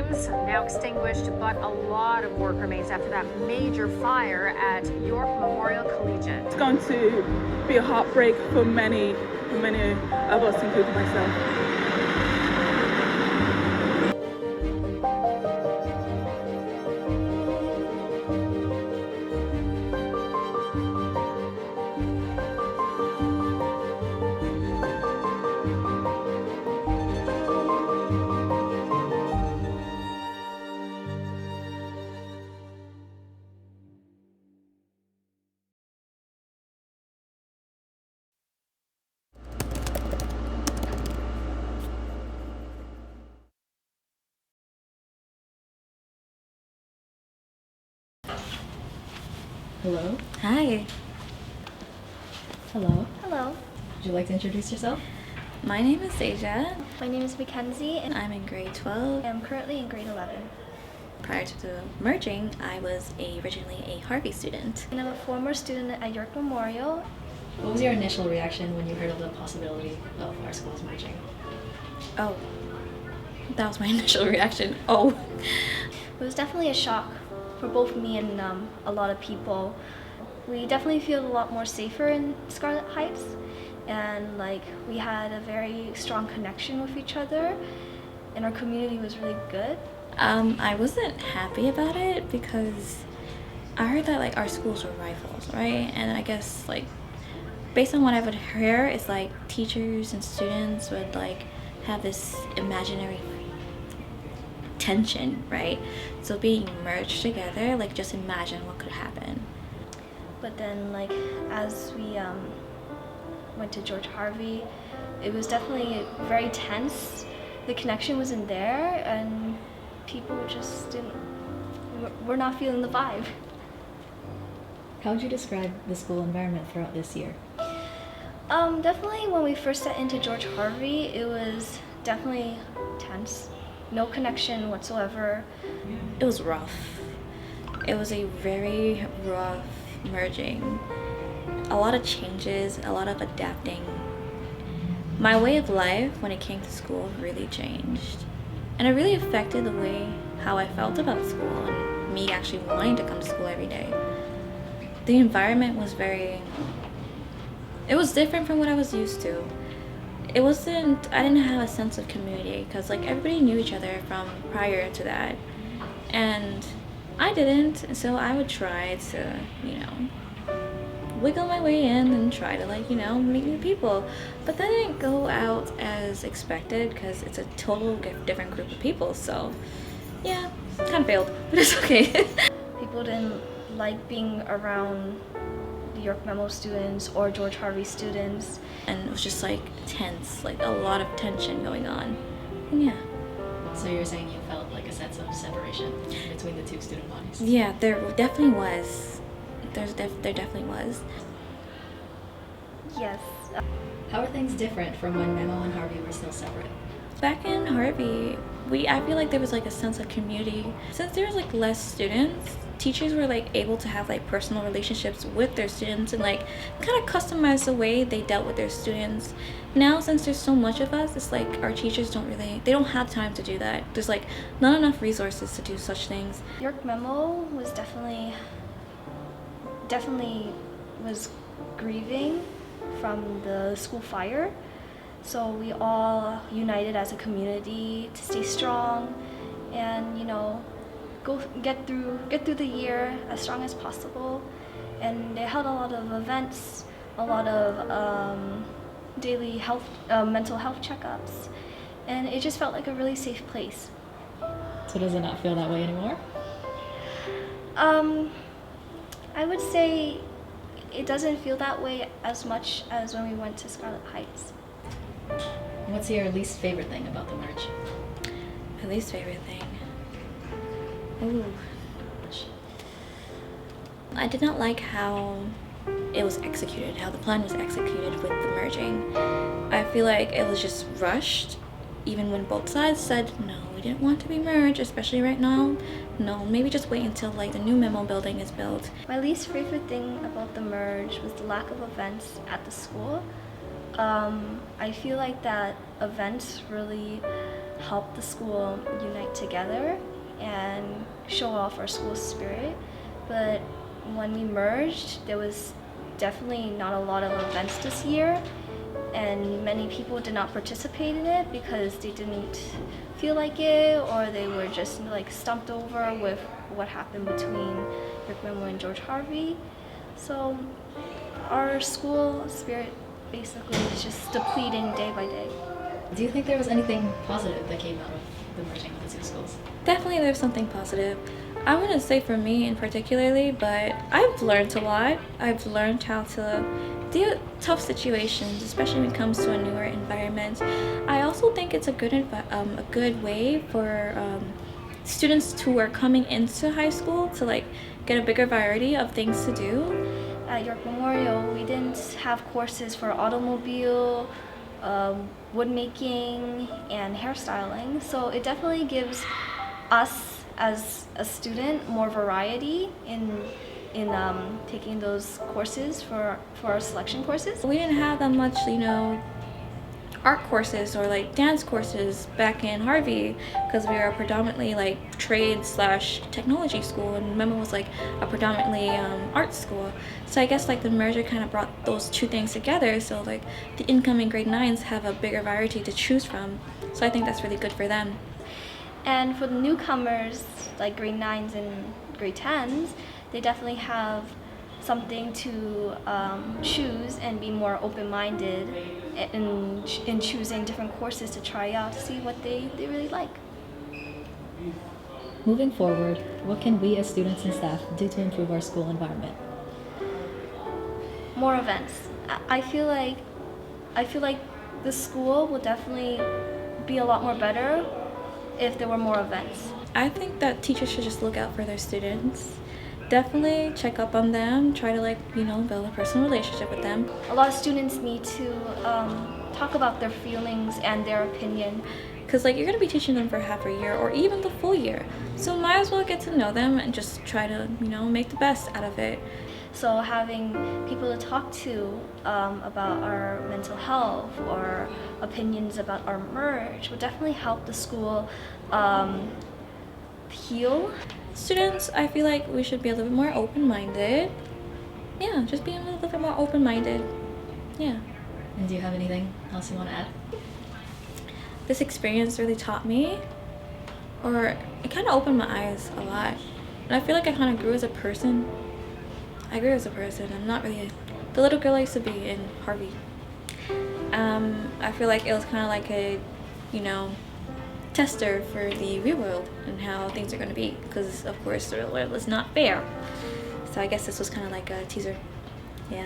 flames, now extinguished, but a lot of work remains after that major fire at York Memorial Collegiate. It's going to be a heartbreak for many of us, including myself. Hello. Hi. Hello. Hello. Would you like to introduce yourself? My name is Deja. My name is Mackenzie and I'm in grade 12. I'm currently in grade 11. Prior to the merging, I was originally a Harvey student. And I'm a former student at York Memorial. What was your initial reaction when you heard of the possibility of our schools merging? Oh, that was my initial reaction. Oh. It was definitely a shock for both me and a lot of people. We definitely feel a lot more safer in Scarlet Heights, and we had a very strong connection with each other, and our community was really good. I wasn't happy about it because I heard that our schools were rivals, right? And I guess based on what I would hear, it's teachers and students would have this imaginary tension, right? So being merged together, just imagine what could happen. But then as we went to George Harvey, it was definitely very tense. The connection wasn't there, and people just we're not feeling the vibe. How would you describe the school environment throughout this year? Definitely when we first set into George Harvey, it was definitely tense. No connection whatsoever. It was rough. It was a very rough merging. A lot of changes, a lot of adapting. My way of life when it came to school really changed. And it really affected the way how I felt about school and me actually wanting to come to school every day. The environment was it was different from what I was used to. I didn't have a sense of community because everybody knew each other from prior to that. And I didn't, so I would try to, wiggle my way in and try to meet new people. But that didn't go out as expected because it's a total different group of people, so yeah, kind of failed, but it's okay. People didn't like being around the York Memo students or George Harvey students. And it was just tense, a lot of tension going on, and yeah. So you're saying you felt a sense of separation between the two student bodies? Yeah, there definitely was. There definitely was. Yes. How are things different from when Memo and Harvey were still separate? Back in Harvey, I feel there was a sense of community. Since there was less students, teachers were able to have personal relationships with their students and kind of customize the way they dealt with their students. Now, since there's so much of us, it's our teachers they don't have time to do that. There's not enough resources to do such things. York Memo was definitely was grieving from the school fire. So we all united as a community to stay strong and get through the year as strong as possible. And they held a lot of events, a lot of daily mental health checkups, and it just felt like a really safe place. So does it not feel that way anymore? I would say it doesn't feel that way as much as when we went to Scarlet Heights. What's your least favorite thing about the merge? My least favorite thing. Ooh. I did not like how it was executed, how the plan was executed with the merging. I feel it was just rushed, even when both sides said, no, we didn't want to be merged, especially right now. No, maybe just wait until the new Memo building is built. My least favorite thing about the merge was the lack of events at the school. I feel that events really help the school unite together and show off our school spirit. But when we merged, there was definitely not a lot of events this year, and many people did not participate in it because they didn't feel like it, or they were just like stumped over with what happened between York Memo and George Harvey. So our school spirit basically is just depleting day by day. Do you think there was anything positive that came out of the merging of the two schools? Definitely there's something positive. I wouldn't say for me in particularly, but I've learned a lot. I've learned how to deal with tough situations, especially when it comes to a newer environment. I also think it's a good way for students who are coming into high school to like get a bigger variety of things to do. At York Memorial, we didn't have courses for automobile, wood making, and hairstyling. So it definitely gives us as a student more variety in taking those courses for our selection courses. We didn't have that much, art courses or like dance courses back in Harvey because we were predominantly like trade/technology school, and Memo was like a predominantly art school. So I guess like the merger kind of brought those two things together, so like the incoming grade 9s have a bigger variety to choose from. So I think that's really good for them. And for the newcomers, like grade 9s and grade 10s, they definitely have something to choose and be more open-minded in choosing different courses to try out to see what they really like. Moving forward, what can we as students and staff do to improve our school environment? More events. I feel like the school will definitely be a lot more better if there were more events. I think that teachers should just look out for their students. Definitely check up on them, try to build a personal relationship with them. A lot of students need to talk about their feelings and their opinion. Because you're going to be teaching them for half a year or even the full year. So might as well get to know them and just try to, make the best out of it. So having people to talk to about our mental health or opinions about our merge would definitely help the school heal. Students, I feel like we should be a little bit more open-minded. Yeah, just be a little bit more open-minded. Yeah. And do you have anything else you want to add? This experience really taught me, or it kind of opened my eyes a lot. And I feel like I kind of grew as a person. I grew as a person. I'm not really the little girl I used to be in Harvey. I feel like it was kind of like a, tester for the real world and how things are going to be, because of course the real world is not fair. So I guess this was kind of like a teaser. Yeah.